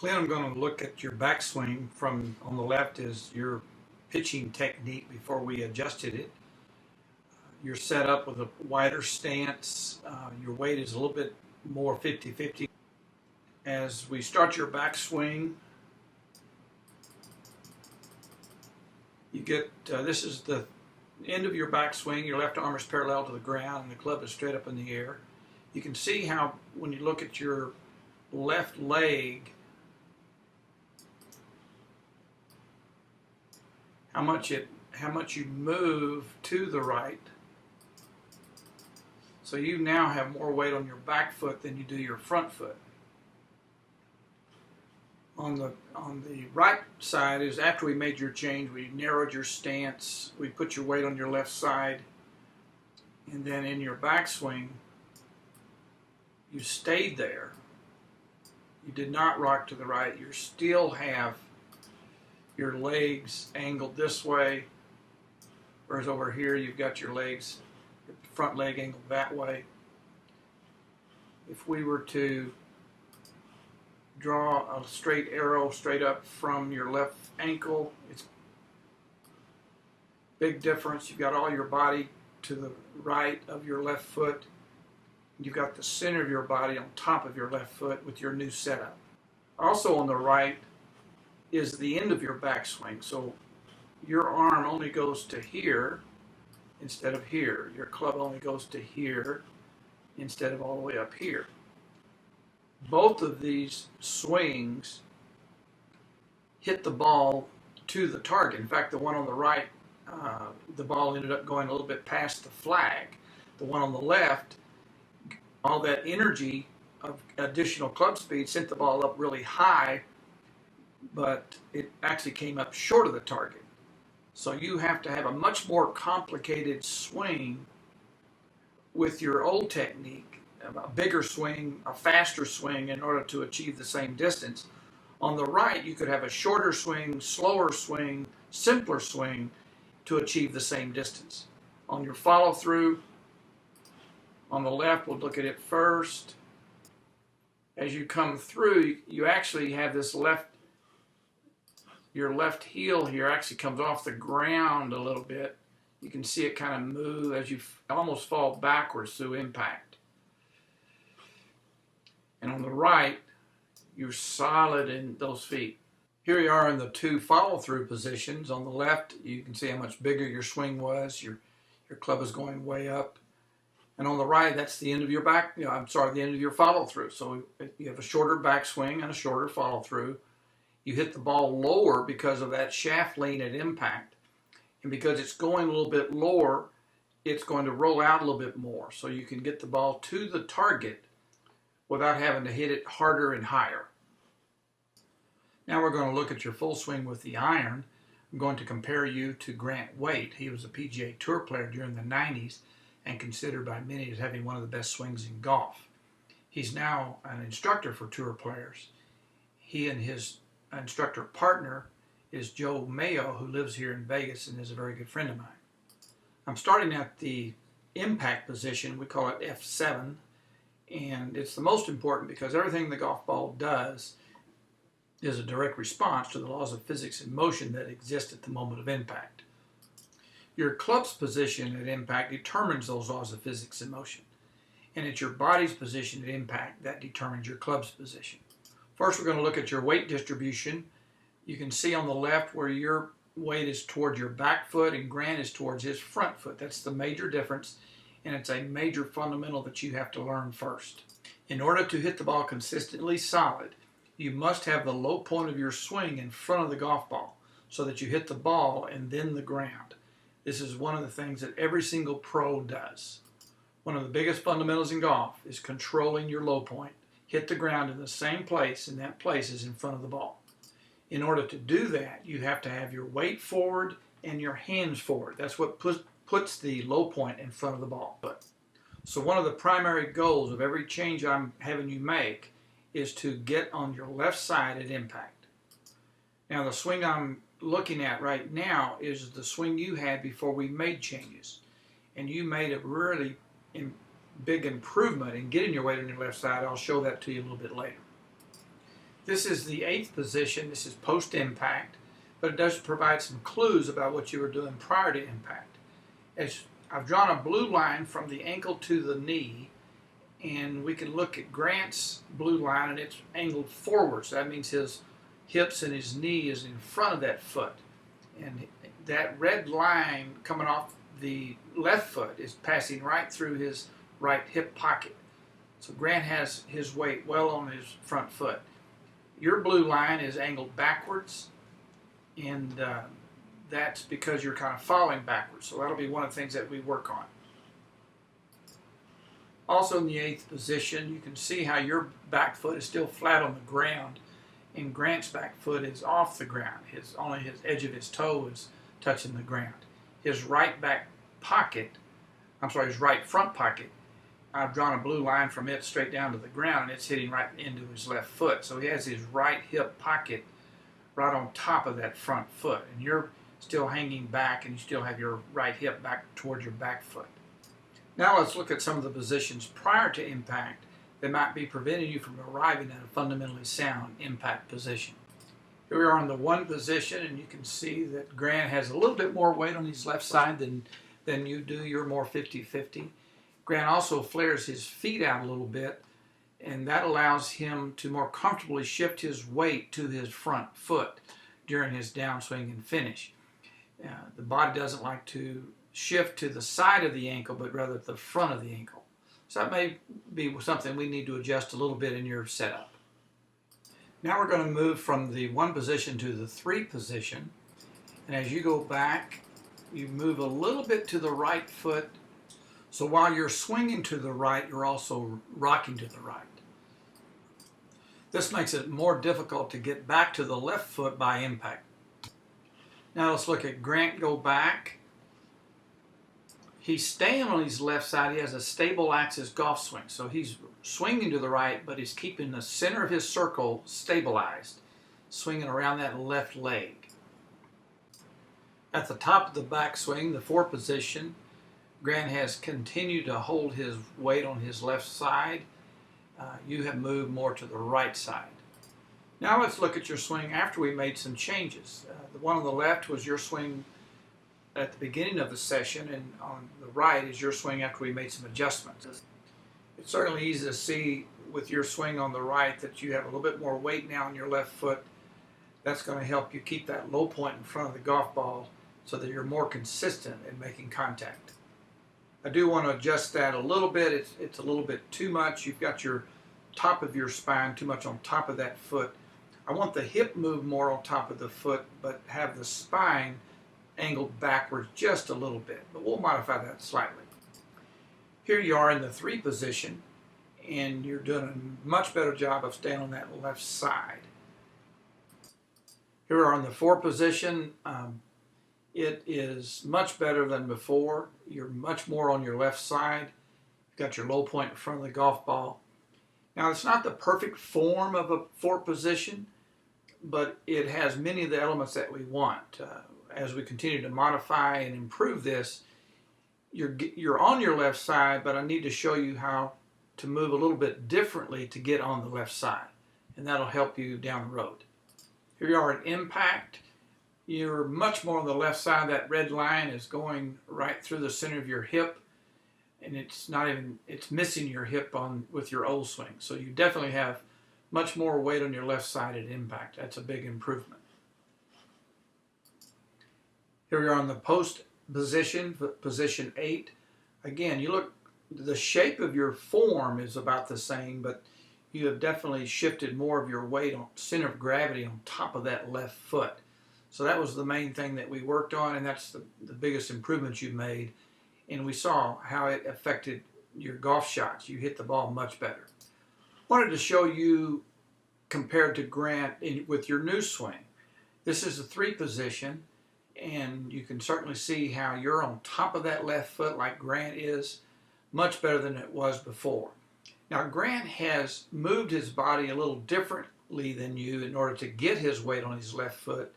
Clint, I'm going to look at your backswing from on the left is your pitching technique before we adjusted it. You're set up with a wider stance. Your weight is a little bit more 50-50. As we start your backswing, you get, this is the end of your backswing. Your left arm is parallel to the ground and the club is straight up in the air. You can see how when you look at your left leg, how much you move to the right. So you now have more weight on your back foot than you do your front foot. On the right side is after we made your change, we narrowed your stance, we put your weight on your left side, and then in your backswing, you stayed there. You did not rock to the right. You still have your legs angled this way, whereas over here you've got your legs, your front leg angled that way. If we were to draw a straight arrow straight up from your left ankle, it's big difference. You've got all your body to the right of your left foot. You've got the center of your body on top of your left foot with your new setup. Also on the right is the end of your backswing. So your arm only goes to here instead of here. Your club only goes to here instead of all the way up here. Both of these swings hit the ball to the target. In fact, the one on the right, the ball ended up going a little bit past the flag. The one on the left, all that energy of additional club speed sent the ball up really high, but it actually came up short of the target. So you have to have a much more complicated swing with your old technique, a bigger swing, a faster swing in order to achieve the same distance. On the right, you could have a shorter swing, slower swing, simpler swing to achieve the same distance. On your follow through, on the left, we'll look at it first. As you come through, you actually have this your left heel here actually comes off the ground a little bit. You can see it kind of move as you almost fall backwards through impact. And on the right, you're solid in those feet. Here you are in the two follow-through positions. On the left, you can see how much bigger your swing was. Your club is going way up. And on the right, that's the end of your the end of your follow-through. So you have a shorter backswing and a shorter follow-through. You hit the ball lower because of that shaft lean at impact. And because it's going a little bit lower, it's going to roll out a little bit more. So you can get the ball to the target without having to hit it harder and higher. Now we're going to look at your full swing with the iron. I'm going to compare you to Grant Waite. He was a PGA Tour player during the 90s and considered by many as having one of the best swings in golf. He's now an instructor for tour players. He and his instructor partner is Joe Mayo, who lives here in Vegas and is a very good friend of mine. I'm starting at the impact position. We call it F7. And it's the most important because everything the golf ball does is a direct response to the laws of physics and motion that exist at the moment of impact. Your club's position at impact determines those laws of physics and motion. And it's your body's position at impact that determines your club's position. First, we're going to look at your weight distribution. You can see on the left where your weight is towards your back foot and Grant is towards his front foot. That's the major difference. And it's a major fundamental that you have to learn first. In order to hit the ball consistently solid, you must have the low point of your swing in front of the golf ball so that you hit the ball and then the ground. This is one of the things that every single pro does. One of the biggest fundamentals in golf is controlling your low point. Hit the ground in the same place, and that place is in front of the ball. In order to do that, you have to have your weight forward and your hands forward. That's what puts the low point in front of the ball. So one of the primary goals of every change I'm having you make is to get on your left side at impact. Now the swing I'm looking at right now is the swing you had before we made changes. And you made a really big improvement in getting your weight on your left side. I'll show that to you a little bit later. This is the 8th position. This is post-impact, but it does provide some clues about what you were doing prior to impact. As I've drawn a blue line from the ankle to the knee, and we can look at Grant's blue line, and it's angled forward. So that means his hips and his knee is in front of that foot. And that red line coming off the left foot is passing right through his right hip pocket. So Grant has his weight well on his front foot. Your blue line is angled backwards, and that's because you're kind of falling backwards. So that'll be one of the things that we work on. Also in the 8th position, you can see how your back foot is still flat on the ground, and Grant's back foot is off the ground. Only his edge of his toe is touching the ground. His right back pocket, his right front pocket, I've drawn a blue line from it straight down to the ground, and it's hitting right into his left foot. So he has his right hip pocket right on top of that front foot, and you're still hanging back, and you still have your right hip back towards your back foot. Now let's look at some of the positions prior to impact that might be preventing you from arriving at a fundamentally sound impact position. Here we are in the 1 position, and you can see that Grant has a little bit more weight on his left side than you do. You're more 50-50. Grant also flares his feet out a little bit, and that allows him to more comfortably shift his weight to his front foot during his downswing and finish. The body doesn't like to shift to the side of the ankle, but rather the front of the ankle. So that may be something we need to adjust a little bit in your setup. Now we're going to move from the 1 position to the 3 position. And as you go back, you move a little bit to the right foot. So while you're swinging to the right, you're also rocking to the right. This makes it more difficult to get back to the left foot by impact. Now let's look at Grant go back. He's staying on his left side. He has a stable axis golf swing. So he's swinging to the right, but he's keeping the center of his circle stabilized, swinging around that left leg. At the top of the backswing, the 4 position, Grant has continued to hold his weight on his left side. You have moved more to the right side. Now let's look at your swing after we made some changes. The one on the left was your swing at the beginning of the session, and on the right is your swing after we made some adjustments. It's certainly easy to see with your swing on the right that you have a little bit more weight now on your left foot. That's going to help you keep that low point in front of the golf ball so that you're more consistent in making contact. I do want to adjust that a little bit. It's a little bit too much. You've got your top of your spine too much on top of that foot. I want the hip move more on top of the foot, but have the spine angled backwards just a little bit. But we'll modify that slightly. Here you are in the 3 position, and you're doing a much better job of staying on that left side. Here we are in the 4 position. It is much better than before. You're much more on your left side. You've got your low point in front of the golf ball. Now, it's not the perfect form of a 4 position, but it has many of the elements that we want. As we continue to modify and improve this, you're on your left side, but I need to show you how to move a little bit differently to get on the left side, and that'll help you down the road. Here you are at impact. You're much more on the left side. That red line is going right through the center of your hip, and it's missing your hip with your old swing. So you definitely have much more weight on your left side at impact. That's a big improvement. Here we are on the post position, position 8. Again, you look, the shape of your form is about the same, but you have definitely shifted more of your weight on center of gravity on top of that left foot. So that was the main thing that we worked on, and that's the biggest improvement you made. And we saw how it affected your golf shots. You hit the ball much better. Wanted to show you compared to Grant with your new swing. This is the 3 position, and you can certainly see how you're on top of that left foot like Grant is, much better than it was before. Now, Grant has moved his body a little differently than you in order to get his weight on his left foot,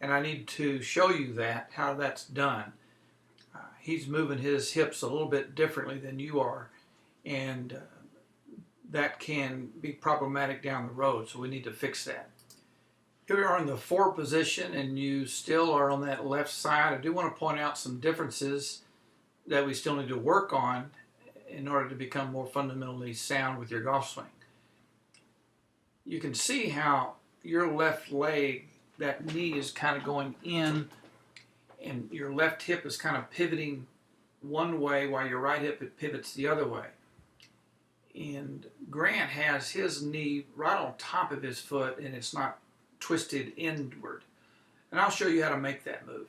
and I need to show you how that's done. He's moving his hips a little bit differently than you are, and that can be problematic down the road, so we need to fix that. Here we are in the 4 position, and you still are on that left side. I do want to point out some differences that we still need to work on in order to become more fundamentally sound with your golf swing. You can see how your left leg, that knee is kind of going in, and your left hip is kind of pivoting one way while your right hip pivots the other way. And Grant has his knee right on top of his foot, and it's not twisted inward. And I'll show you how to make that move.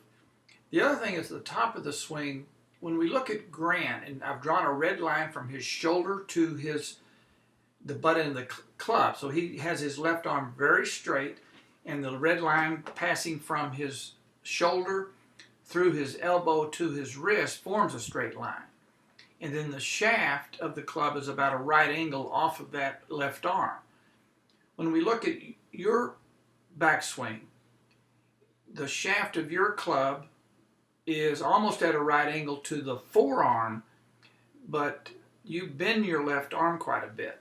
The other thing is the top of the swing. When we look at Grant, and I've drawn a red line from his shoulder to the butt end of the club. So he has his left arm very straight, and the red line passing from his shoulder through his elbow to his wrist forms a straight line. And then the shaft of the club is about a right angle off of that left arm. When we look at your backswing, the shaft of your club is almost at a right angle to the forearm, but you bend your left arm quite a bit.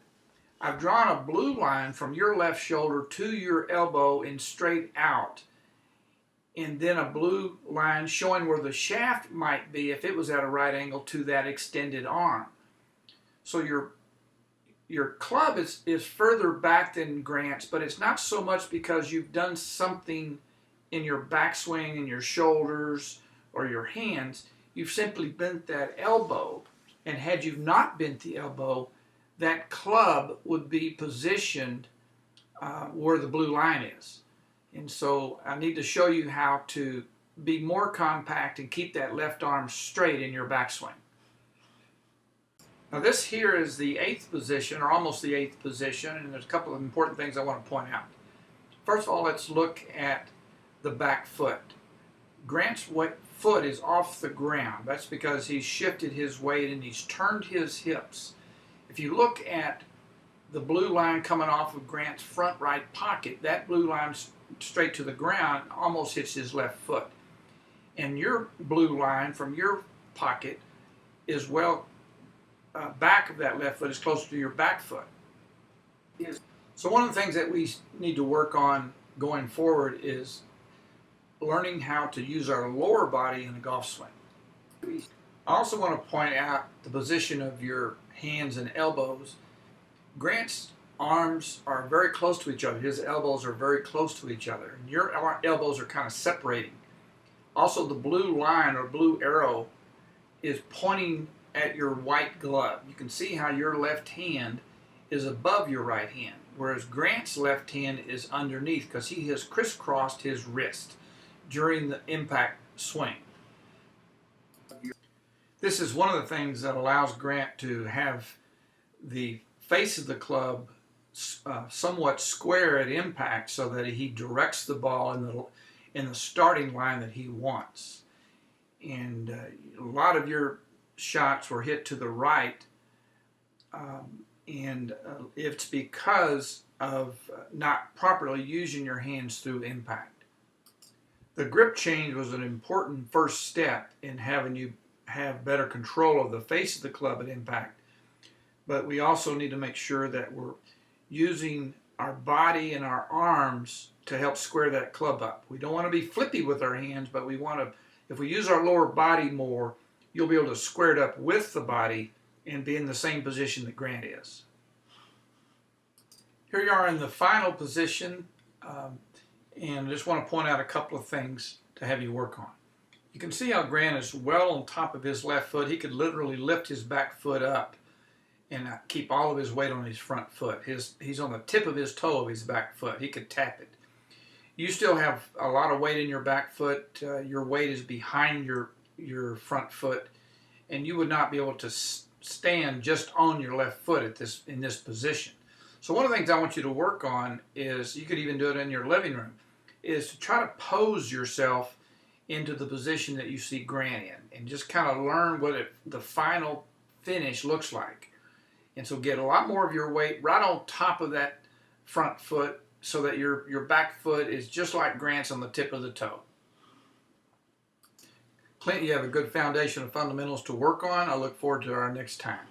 I've drawn a blue line from your left shoulder to your elbow and straight out, and then a blue line showing where the shaft might be if it was at a right angle to that extended arm. So your club is further back than Grant's, but it's not so much because you've done something in your backswing, in your shoulders, or your hands. You've simply bent that elbow, and had you not bent the elbow, that club would be positioned where the blue line is. And so I need to show you how to be more compact and keep that left arm straight in your backswing. Now this here is the 8th position, or almost the 8th position, and there's a couple of important things I want to point out. First of all, let's look at the back foot. Grant's foot is off the ground. That's because he's shifted his weight and he's turned his hips. If you look at the blue line coming off of Grant's front right pocket, that blue line straight to the ground almost hits his left foot. And your blue line from your pocket is back of that left foot, is closer to your back foot. So one of the things that we need to work on going forward is learning how to use our lower body in a golf swing. I also want to point out the position of your hands and elbows. Grant's arms are very close to each other. His elbows are very close to each other, and your elbows are kind of separating. Also, the blue line or blue arrow is pointing at your white glove. You can see how your left hand is above your right hand, whereas Grant's left hand is underneath because he has crisscrossed his wrist during the impact swing. This is one of the things that allows Grant to have the face of the club somewhat square at impact so that he directs the ball in the starting line that he wants. And a lot of your shots were hit to the right, and it's because of not properly using your hands through impact. The grip change was an important first step in having you have better control of the face of the club at impact, but we also need to make sure that we're using our body and our arms to help square that club up. We don't want to be flippy with our hands, but we want to, if we use our lower body more, you'll be able to square it up with the body and be in the same position that Grant is. Here you are in the final position, and I just want to point out a couple of things to have you work on. You can see how Grant is well on top of his left foot. He could literally lift his back foot up and keep all of his weight on his front foot. He's on the tip of his toe of his back foot. He could tap it. You still have a lot of weight in your back foot. Your weight is behind your front foot, and you would not be able to stand just on your left foot in this position. So one of the things I want you to work on is, you could even do it in your living room, is to try to pose yourself into the position that you see Grant in, and just kind of learn what the final finish looks like. And so get a lot more of your weight right on top of that front foot so that your back foot is just like Grant's on the tip of the toe. Clint, you have a good foundation of fundamentals to work on. I look forward to our next time.